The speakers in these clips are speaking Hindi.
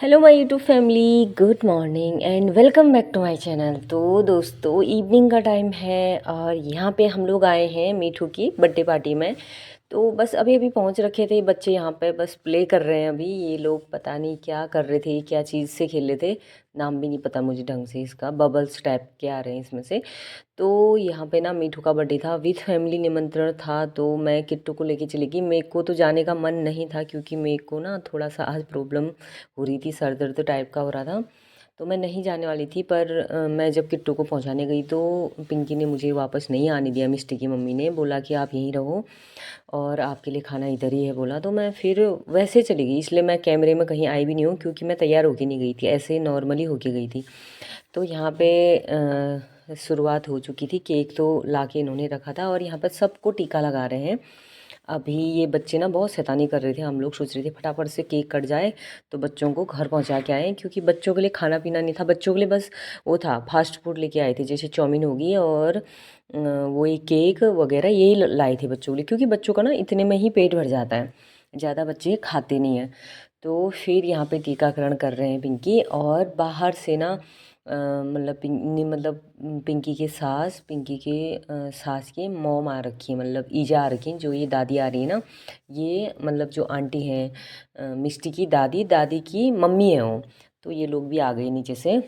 Hello my YouTube family, good morning and welcome back to my channel. तो दोस्तों, इवनिंग का टाइम है और यहाँ पे हम लोग आए हैं मीठू की बर्थडे पार्टी में। तो बस अभी अभी पहुँच रखे थे बच्चे यहाँ पे, बस प्ले कर रहे हैं अभी। ये लोग पता नहीं क्या कर रहे थे, क्या चीज़ से खेल रहे थे, नाम भी नहीं पता मुझे ढंग से। इसका बबल्स टाइप के आ रहे हैं इसमें से। तो यहाँ पे ना मीठू का बर्थडे था, विथ फैमिली निमंत्रण था। तो मैं किट्टू को लेके चली गई। मेरे को तो जाने का मन नहीं था क्योंकि मेरे को ना थोड़ा सा आज प्रॉब्लम हो रही थी, सर दर्द टाइप का हो रहा था। तो मैं नहीं जाने वाली थी, पर मैं जब किट्टू को पहुंचाने गई तो पिंकी ने मुझे वापस नहीं आने दिया। मिस्टी की मम्मी ने बोला कि आप यहीं रहो और आपके लिए खाना इधर ही है बोला। तो मैं फिर वैसे चली गई, इसलिए मैं कैमरे में कहीं आई भी नहीं हूँ क्योंकि मैं तैयार होके नहीं गई थी, ऐसे नॉर्मली होके गई थी। तो यहाँ पे शुरुआत हो चुकी थी। केक तो ला के इन्होंने रखा था और यहाँ पर सबको टीका लगा रहे हैं। अभी ये बच्चे ना बहुत शैतानी कर रहे थे। हम लोग सोच रहे थे फटाफट से केक कट जाए तो बच्चों को घर पहुंचा के आए, क्योंकि बच्चों के लिए खाना पीना नहीं था। बच्चों के लिए बस वो था, फास्ट फूड लेके आए थे, जैसे चाउमीन होगी और वही केक वगैरह यही लाए थे बच्चों के लिए, क्योंकि बच्चों का ना इतने में ही पेट भर जाता है, ज़्यादा बच्चे खाते नहीं हैं। तो फिर यहाँ पे टीकाकरण कर रहे हैं पिंकी, और बाहर से ना मतलब पिंकी के सास, पिंकी के सास की मॉम आ रखी है, मतलब ईजा आ रखी है, जो ये दादी आ रही है ना। ये मतलब जो आंटी हैं, मिष्टी की दादी, दादी की मम्मी है वो। तो ये लोग भी आ गए नीचे से,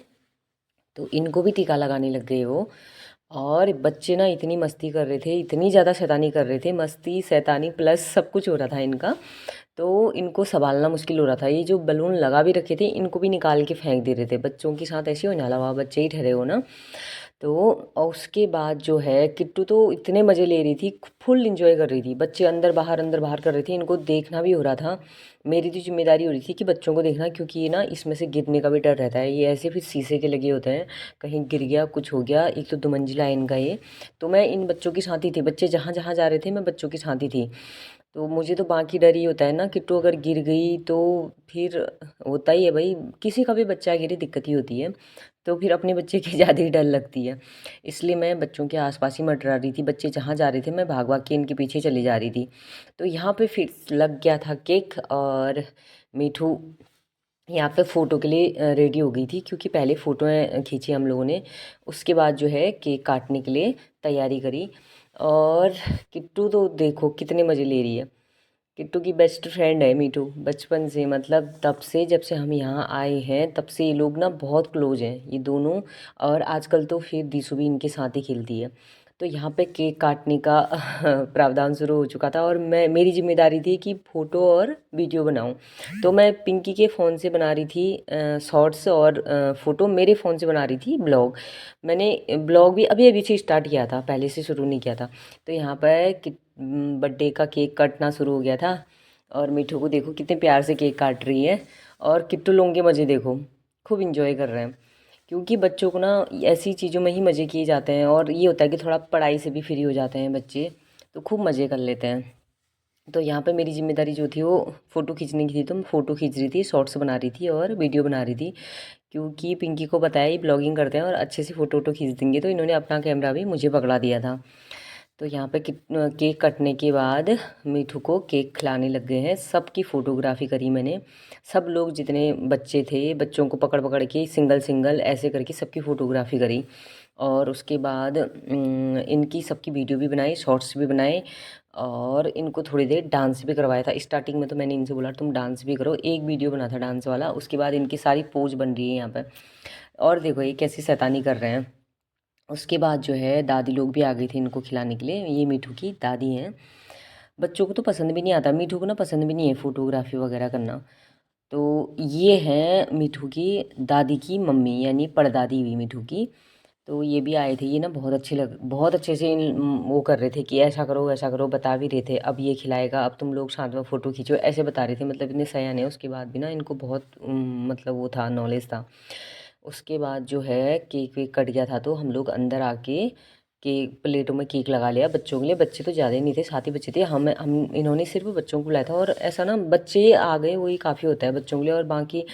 तो इनको भी टीका लगाने लग गए वो। और बच्चे ना इतनी मस्ती कर रहे थे, इतनी ज़्यादा शैतानी कर रहे थे, मस्ती शैतानी प्लस सब कुछ हो रहा था इनका। तो इनको संभालना मुश्किल हो रहा था। ये जो बलून लगा भी रखे थे इनको भी निकाल के फेंक दे रहे थे। बच्चों के साथ ऐसे होने वाला, बच्चे ही ठहरे हो ना। तो और उसके बाद जो है, किट्टू तो इतने मज़े ले रही थी, फुल इंजॉय कर रही थी। बच्चे अंदर बाहर कर रहे थे, इनको देखना भी हो रहा था। मेरी तो जिम्मेदारी हो रही थी कि बच्चों को देखना, क्योंकि ये ना इसमें से गिरने का भी डर रहता है। ये ऐसे फिर शीशे के लगे होते हैं, कहीं गिर गया कुछ हो गया। एक तो 2 मंजिला है इनका ये। तो मैं इन बच्चों के साथ ही थी, बच्चे जहाँ जहाँ जा रहे थे मैं बच्चों के साथ ही थी। तो मुझे तो बाकी डर ही होता है ना, किट्टू अगर गिर गई तो फिर होता ही है भाई, किसी का भी बच्चा गिरे दिक्कत ही होती है। तो फिर अपने बच्चे की ज़्यादा ही डर लगती है। इसलिए मैं बच्चों के आसपास ही मंडरा रही थी। बच्चे जहाँ जा रहे थे मैं भाग भाग के इनके पीछे चली जा रही थी। तो यहाँ पे फिर लग गया था केक, और मीठू यहाँ पे फ़ोटो के लिए रेडी हो गई थी, क्योंकि पहले फ़ोटोएँ खींची हम लोगों ने, उसके बाद जो है केक काटने के लिए तैयारी करी। और किट्टू तो देखो कितने मज़े ले रही है। किट्टू की बेस्ट फ्रेंड है मीठू, बचपन से, मतलब तब से जब से हम यहाँ आए हैं तब से ये लोग ना बहुत क्लोज हैं ये दोनों। और आजकल तो फिर दीसू भी इनके साथ ही खेलती है। तो यहाँ पे केक काटने का प्रावधान शुरू हो चुका था, और मेरी जिम्मेदारी थी कि फ़ोटो और वीडियो बनाऊँ। तो मैं पिंकी के फ़ोन से बना रही थी शॉर्ट्स, और फ़ोटो मेरे फ़ोन से बना रही थी ब्लॉग। मैंने ब्लॉग भी अभी अभी से स्टार्ट किया था, पहले से शुरू नहीं किया था। तो यहाँ पर बर्थडे का केक कटना शुरू हो गया था, और मीठू को देखो कितने प्यार से केक काट रही है। और किट्टू लोगों के मज़े देखो, खूब इंजॉय कर रहे हैं। क्योंकि बच्चों को ना ऐसी चीज़ों में ही मज़े किए जाते हैं, और ये होता है कि थोड़ा पढ़ाई से भी फ्री हो जाते हैं बच्चे, तो खूब मज़े कर लेते हैं। तो यहाँ पे मेरी जिम्मेदारी जो थी वो फ़ोटो खींचने की थी, तो मैं फ़ोटो खींच रही थी, शॉर्ट्स बना रही थी और वीडियो बना रही थी। क्योंकि पिंकी को बताया ही ब्लॉगिंग करते हैं और अच्छे से फ़ोटो वोटो खींच देंगे, तो इन्होंने अपना कैमरा भी मुझे पकड़ा दिया था। तो यहाँ पे केक कटने के बाद मीठू को केक खिलाने लग गए हैं। सबकी फ़ोटोग्राफी करी मैंने। सब लोग जितने बच्चे थे, बच्चों को पकड़ पकड़ के सिंगल सिंगल ऐसे करके सबकी फ़ोटोग्राफी करी। और उसके बाद इनकी सबकी वीडियो भी बनाई, शॉर्ट्स भी बनाए, और इनको थोड़ी देर डांस भी करवाया था। स्टार्टिंग में तो मैंने इनसे बोला तुम डांस भी करो, एक वीडियो बना था डांस वाला। उसके बाद इनकी सारी पोज बन रही है यहाँ पर, और देखो ये कैसी शैतानी कर रहे हैं। उसके बाद जो है दादी लोग भी आ गई थी इनको खिलाने के लिए। ये मीठू की दादी हैं। बच्चों को तो पसंद भी नहीं आता, मीठू को ना पसंद भी नहीं है फ़ोटोग्राफी वगैरह करना। तो ये है मीठू की दादी की मम्मी, यानी परदादी हुई मीठू की। तो ये भी आए थे। ये ना बहुत अच्छे से वो कर रहे थे कि ऐसा करो, बता भी रहे थे अब ये खिलाएगा, अब तुम लोग साथ में फ़ोटो खींचो, ऐसे बता रहे थे। मतलब इतने सयाने हैं, उसके बाद भी ना इनको बहुत मतलब वो था, नॉलेज था। उसके बाद जो है केक वेक कट गया था, तो हम लोग अंदर आके केक प्लेटों में केक लगा लिया बच्चों के लिए। बच्चे तो ज़्यादा ही नहीं थे, 7 ही बच्चे थे। हम इन्होंने सिर्फ बच्चों को बुलाया था, और ऐसा ना बच्चे आ गए वही काफ़ी होता है बच्चों के लिए, और बाकी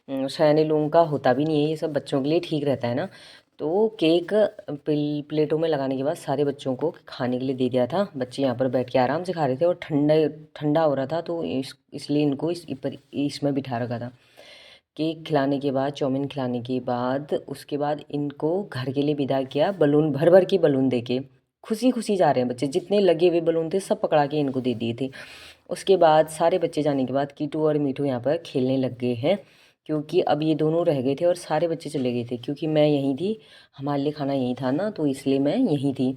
सयाने लोगों का होता भी नहीं है। ये सब बच्चों के लिए ठीक रहता है ना। तो केक प्लेटों में लगाने के बाद सारे बच्चों को खाने के लिए दे दिया था। बच्चे यहाँ पर बैठ के आराम से खा रहे थे, और ठंडा ठंडा हो रहा था, तो इसलिए इनको इसमें बिठा रखा था। केक खिलाने के बाद, चाउमीन खिलाने के बाद, उसके बाद इनको घर के लिए विदा किया, बलून भर भर के बलून दे के। खुशी खुशी जा रहे हैं बच्चे, जितने लगे हुए बलून थे सब पकड़ा के इनको दे दिए थे। उसके बाद सारे बच्चे जाने के बाद कीटू और मीठू यहाँ पर खेलने लग गए हैं, क्योंकि अब ये दोनों रह गए थे और सारे बच्चे चले गए थे, क्योंकि मैं यहीं थी, हमारे लिए खाना यहीं था ना, तो इसलिए मैं यहीं थी।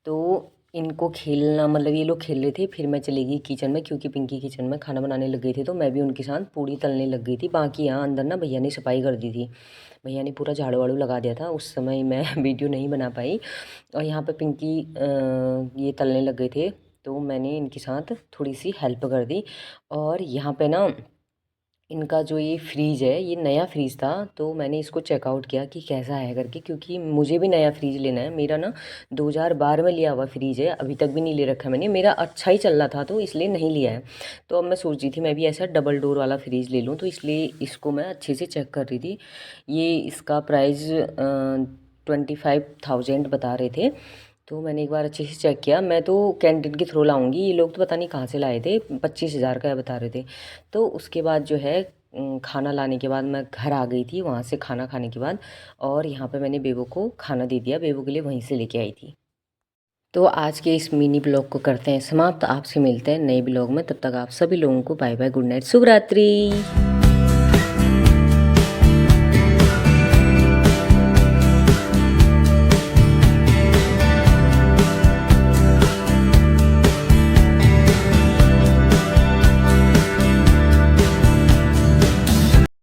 तो इनको खेलना मतलब ये लोग खेल रहे थे, फिर मैं चली गई किचन में, क्योंकि पिंकी किचन में खाना बनाने लग गई थी, तो मैं भी उनके साथ पूड़ी तलने लग गई थी। बाकी यहाँ अंदर ना भैया ने सफाई कर दी थी, भैया ने पूरा झाड़ू वाड़ू लगा दिया था, उस समय मैं वीडियो नहीं बना पाई। और यहाँ पे पिंकी ये तलने लग गए थे, तो मैंने इनके साथ थोड़ी सी हेल्प कर दी। और यहाँ पे ना इनका जो ये फ्रीज है, ये नया फ्रीज था, तो मैंने इसको चेकआउट किया कि कैसा है करके, क्योंकि मुझे भी नया फ्रीज लेना है। मेरा ना 2012 में लिया हुआ फ्रीज है, अभी तक भी नहीं ले रखा मैंने, मेरा अच्छा ही चल रहा था तो इसलिए नहीं लिया है। तो अब मैं सोच रही थी मैं भी ऐसा डबल डोर वाला फ्रीज ले लूँ, तो इसलिए इसको मैं अच्छे से चेक कर रही थी। ये इसका प्राइस 25,000 बता रहे थे, तो मैंने एक बार अच्छे से चेक किया। मैं तो कैंटीन के थ्रू लाऊंगी, ये लोग तो पता नहीं कहाँ से लाए थे, 25,000 का बता रहे थे। तो उसके बाद जो है खाना लाने के बाद मैं घर आ गई थी, वहाँ से खाना खाने के बाद, और यहाँ पे मैंने बेबो को खाना दे दिया, बेबो के लिए वहीं से लेके आई थी। तो आज के इस मिनी ब्लॉग को करते हैं समाप्त, आपसे मिलते हैं नए ब्लॉग में, तब तक आप सभी लोगों को बाय बाय, गुड नाइट, शुभ रात्रि।